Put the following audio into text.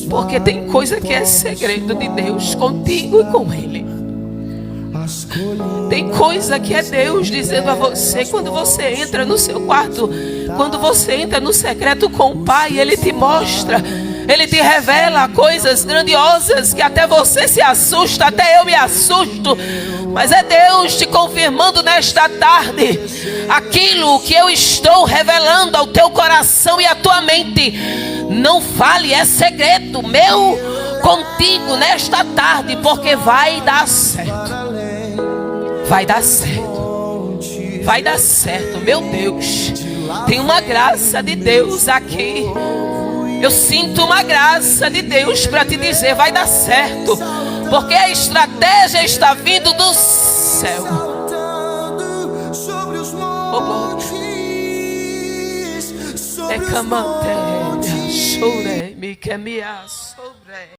Porque tem coisa que é segredo de Deus contigo e com Ele. Tem coisa que é Deus dizendo a você quando você entra no seu quarto, quando você entra no secreto com o Pai. Ele te mostra, Ele te revela coisas grandiosas que até você se assusta, até eu me assusto. Mas é Deus te confirmando nesta tarde aquilo que eu estou revelando ao teu coração e à tua mente. Não fale, é segredo meu contigo nesta tarde, porque vai dar certo. Vai dar certo. Vai dar certo, meu Deus. Tem uma graça de Deus aqui. Eu sinto uma graça de Deus para te dizer, vai dar certo. Porque a estratégia está vindo do céu. Oh, glória. É camante, chore, me que me sobre.